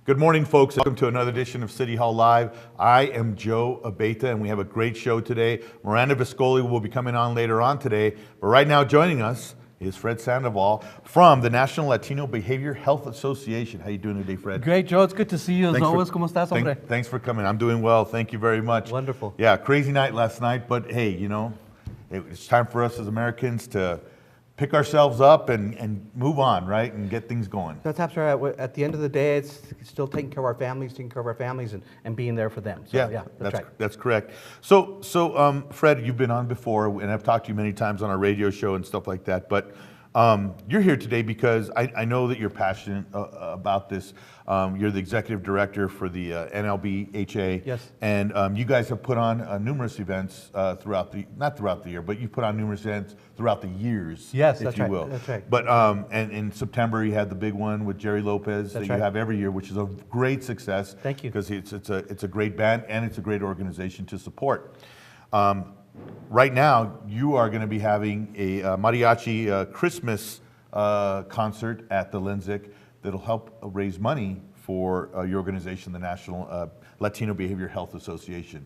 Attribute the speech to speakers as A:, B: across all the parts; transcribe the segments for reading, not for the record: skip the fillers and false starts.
A: Good morning, folks. Welcome to another edition of City Hall Live. I am Joe Abeta, and we have a great show today. Miranda Viscoli will be coming on later on today, but right now joining us is Fred Sandoval from the National Latino Behavior Health Association. How you doing today, Fred?
B: Great, Joe. It's good to see you as always. ¿Cómo estás, hombre?
A: Thanks for coming. I'm doing well. Thank you very much.
B: Wonderful.
A: Yeah, crazy night last night, but hey, you know, it's time for us as Americans to pick ourselves up and move on, right, and get things going.
B: That's absolutely right. At the end of the day, it's still taking care of our families, and being there for them. So, yeah, that's right.
A: That's correct. So, Fred, you've been on before, and I've talked to you many times on our radio show and stuff like that, but you're here today because I know that you're passionate about this. You're the executive director for the NLBHA.
B: Yes.
A: And you guys have put on numerous events not throughout the year, but you put on numerous events throughout the years,
B: yes,
A: if you will.
B: That's right.
A: But and in September you had the big one with Jerry Lopez that you have every year, which is a great success.
B: Thank you.
A: Because it's a great band and it's a great organization to support. Right now, you are going to be having a Mariachi Christmas concert at the Lensic that'll help raise money for your organization, the National Latino Behavior Health Association.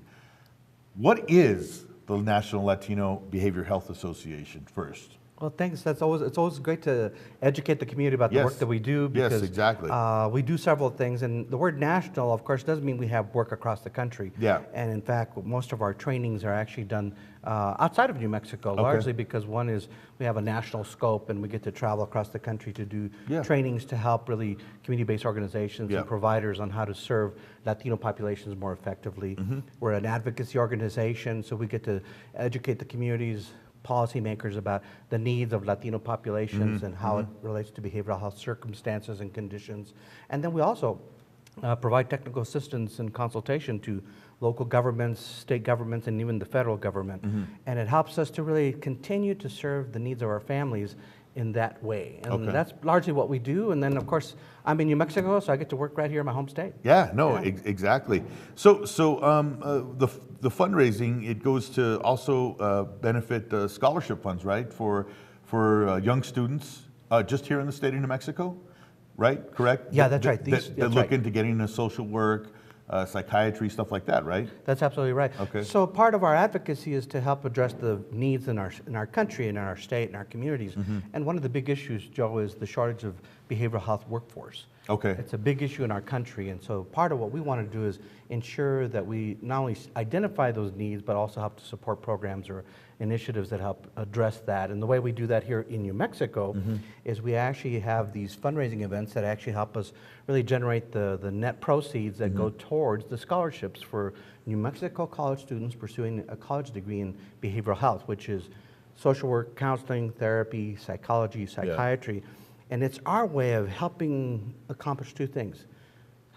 A: What is the National Latino Behavior Health Association first?
B: Well, thanks. It's always great to educate the community about the work that we do. Because,
A: yes, exactly.
B: We do several things, and the word national, of course, doesn't mean we have work across the country.
A: Yeah.
B: And in fact, most of our trainings are actually done outside of New Mexico, largely because one is we have a national scope, and we get to travel across the country to do trainings to help really community-based organizations and providers on how to serve Latino populations more effectively. We're an advocacy organization, so we get to educate the communities, policymakers about the needs of Latino populations and how it relates to behavioral health circumstances and conditions. And then we also provide technical assistance and consultation to local governments, state governments, and even the federal government. And it helps us to really continue to serve the needs of our families in that way. And that's largely what we do. And then, of course, I'm in New Mexico, so I get to work right here in my home state.
A: Yeah, no, exactly. So the fundraising, it goes to also benefit scholarship funds, right, for young students just here in the state of New Mexico, right? Correct?
B: Yeah, that's right.
A: That look into getting into social work, psychiatry, stuff like that, right?
B: That's absolutely right.
A: Okay.
B: So part of our advocacy is to help address the needs in our country and in our state and our communities. And one of the big issues, Joe, is the shortage of behavioral health workforce.
A: Okay.
B: It's a big issue in our country, and so part of what we want to do is ensure that we not only identify those needs, but also help to support programs or initiatives that help address that. And the way we do that here in New Mexico is we actually have these fundraising events that actually help us really generate the net proceeds that go towards the scholarships for New Mexico college students pursuing a college degree in behavioral health, which is social work, counseling, therapy, psychology, psychiatry. And it's our way of helping accomplish two things.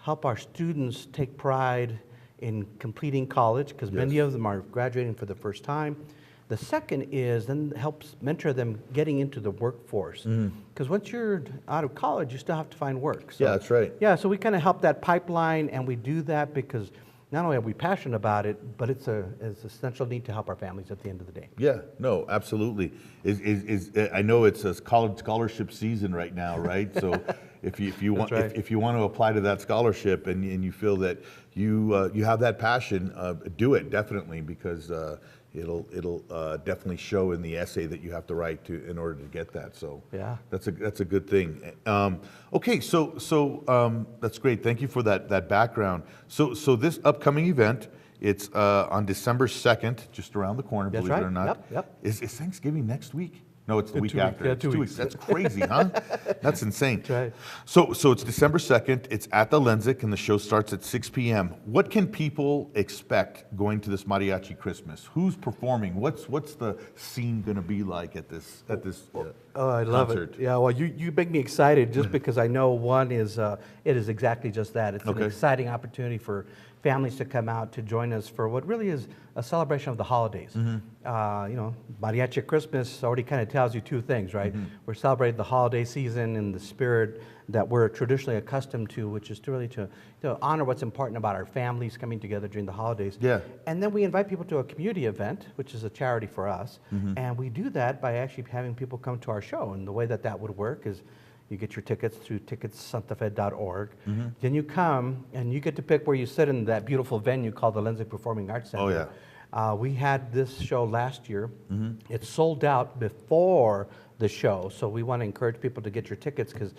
B: Help our students take pride in completing college, because many of them are graduating for the first time. The second is then helps mentor them getting into the workforce. Because once you're out of college, you still have to find work. So,
A: yeah, that's right.
B: Yeah, so we kind of help that pipeline, and we do that because not only are we passionate about it, but it's an essential need to help our families at the end of the day.
A: Yeah, no, absolutely. I know it's a college scholarship season right now, right? So if you want to apply to that scholarship and you feel that you have that passion, do it definitely, because it'll definitely show in the essay that you have to write in order to get that. So yeah, that's a good thing. Okay, so that's great. Thank you for that background. So this upcoming event, it's on December 2nd, just around the corner.
B: That's
A: believe
B: right.
A: it or not.
B: Yep.
A: Is Thanksgiving next week? No, it's the week
B: 2 weeks.
A: after.
B: Yeah,
A: It's
B: 2
A: 2
B: weeks.
A: weeks. That's crazy, huh? That's insane.
B: That's right.
A: So it's December 2nd. It's at the Lensic, and the show starts at 6 p.m. What can people expect going to this Mariachi Christmas? Who's performing? What's the scene going to be like at this
B: Oh, I love
A: concert?
B: it. Yeah, well, you make me excited just because I know one is it is exactly just that. It's an exciting opportunity for families to come out to join us for what really is a celebration of the holidays. Mariachi Christmas already kind of tells you two things, right? We're celebrating the holiday season in the spirit that we're traditionally accustomed to, which is to really to honor what's important about our families coming together during the holidays.
A: Yeah.
B: And then we invite people to a community event, which is a charity for us, and we do that by actually having people come to our show. And the way that would work is, You get your tickets through ticketsantafe.org. Then you come and you get to pick where you sit in that beautiful venue called the Lensic Performing Arts Center.
A: Oh, yeah.
B: We had this show last year. It sold out before the show, so we want to encourage people to get your tickets because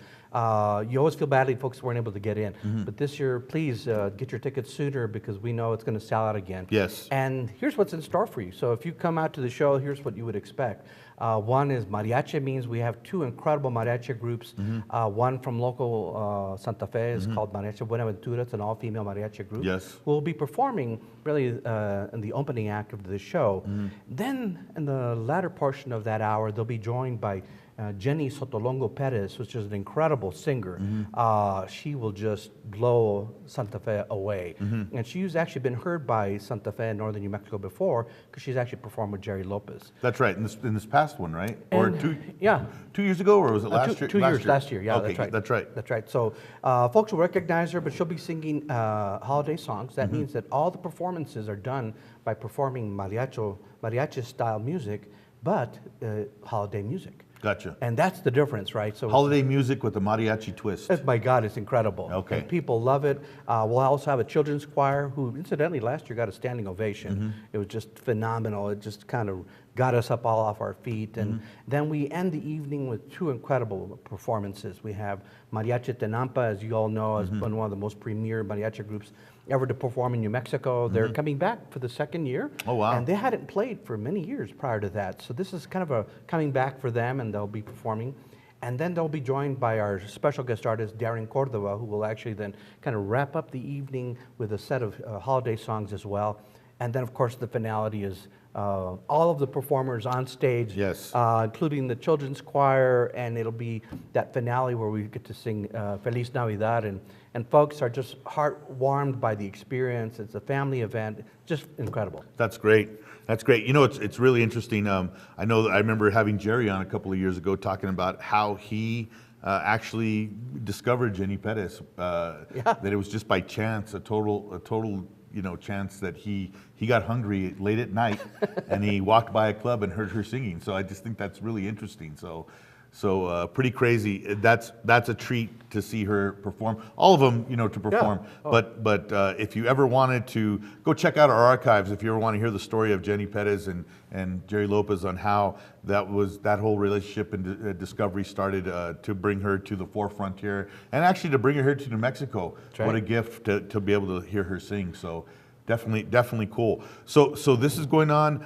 B: you always feel badly if folks weren't able to get in. But this year, please get your tickets sooner because we know it's going to sell out again.
A: Yes.
B: And here's what's in store for you. So if you come out to the show, here's what you would expect. One is mariachi, means we have two incredible mariachi groups. One from local Santa Fe is called Mariachi Buenaventura. It's an all-female mariachi group.
A: Yes.
B: We'll be performing really in the opening act of the show. Then in the latter portion of that hour, they'll be joined by Jenny Sotolongo Perez, which is an incredible singer. She will just blow Santa Fe away. And she's actually been heard by Santa Fe in northern New Mexico before because she's actually performed with Jerry Lopez.
A: That's right, in this past one, right?
B: And,
A: or 2
B: yeah.
A: 2 years ago, or was it last year?
B: 2 years, last year, yeah,
A: okay,
B: that's right.
A: That's right.
B: That's right. So folks will recognize her, but she'll be singing holiday songs. That means that all the performances are done by performing mariachi-style music, but holiday music.
A: Gotcha.
B: And that's the difference, right? So
A: Holiday music with a mariachi twist.
B: my God, it's incredible.
A: Okay.
B: And people love it. We'll also have a children's choir who, incidentally, last year got a standing ovation. It was just phenomenal. It just kind of got us up all off our feet. And then we end the evening with two incredible performances. We have Mariachi Tenampa, as you all know, has been one of the most premier mariachi groups ever to perform in New Mexico. They're coming back for the second year.
A: Oh, wow.
B: And they hadn't played for many years prior to that. So this is kind of a coming back for them, and they'll be performing. And then they'll be joined by our special guest artist, Darren Cordova, who will actually then kind of wrap up the evening with a set of holiday songs as well. And then, of course, the finality is all of the performers on stage,
A: Yes.
B: Including the children's choir, and it'll be that finale where we get to sing Feliz Navidad, and folks are just heart-warmed by the experience. It's a family event, just incredible.
A: That's great. That's great. You know, it's really interesting. I know that I remember having Jerry on a couple of years ago talking about how he actually discovered Jenny Perez. That it was just by chance, a total chance that he got hungry late at night and he walked by a club and heard her singing. So I just think that's really interesting. So pretty crazy. That's a treat to see her perform. All of them, to perform.
B: Yeah. Oh.
A: But if you ever wanted to go check out our archives, if you ever want to hear the story of Jenny Perez and Jerry Lopez on how that whole relationship and discovery started to bring her to the forefront here, and actually to bring her here to New Mexico.
B: Right.
A: What a gift to be able to hear her sing. So definitely cool. So this is going on.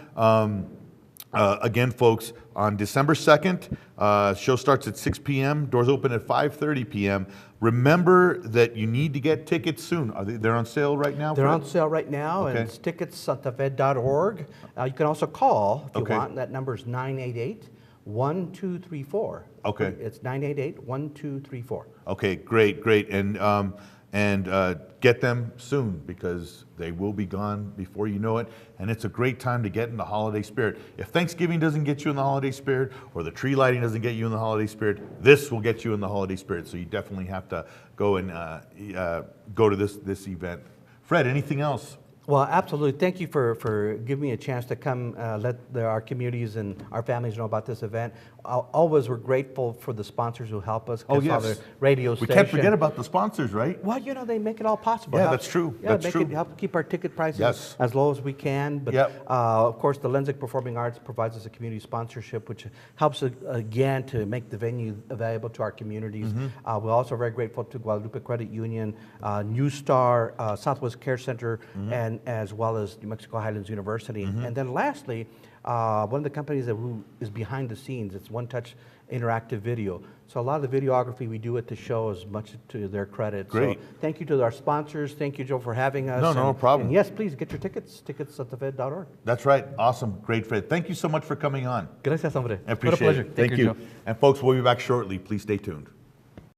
A: Again, folks, on December 2nd, show starts at 6 p.m., doors open at 5:30 p.m. Remember that you need to get tickets soon. They're on sale right now?
B: They're
A: Fred?
B: on sale right now,
A: Okay.
B: and it's ticketsantafe.org. You can also call if
A: Okay.
B: you want. That number is 988-1234.
A: Okay.
B: It's 988-1234.
A: Okay, great. And get them soon because they will be gone before you know it. And it's a great time to get in the holiday spirit. If Thanksgiving doesn't get you in the holiday spirit, or the tree lighting doesn't get you in the holiday spirit, this will get you in the holiday spirit. So you definitely have to go and go to this event. Fred, anything else?
B: Well, absolutely. Thank you for giving me a chance to come let our communities and our families know about this event. Always we're grateful for the sponsors who help us.
A: Oh, yes.
B: The radio
A: We
B: station.
A: can't forget about the sponsors, right?
B: Well, they make it all possible.
A: Yeah, that's true.
B: Yeah,
A: That's true.
B: Help keep our ticket prices
A: Yes.
B: as low as we can. But
A: Yep.
B: of course, the Lensic Performing Arts provides us a community sponsorship, which helps again to make the venue available to our communities. We're also very grateful to Guadalupe Credit Union, New Star, Southwest Care Center, and as well as New Mexico Highlands University. And then lastly, one of the companies who is behind the scenes, it's One Touch Interactive Video. So a lot of the videography we do at the show is much to their credit.
A: Great.
B: So thank you to our sponsors. Thank you, Joe, for having us.
A: No problem.
B: And yes, please get your tickets, ticketsantafe.org.
A: That's right. Awesome. Great, Fred. Thank you so much for coming on.
B: Gracias, hombre.
A: I appreciate
B: what a pleasure.
A: it. Thank you.
B: Joe.
A: And folks, we'll be back shortly. Please stay tuned.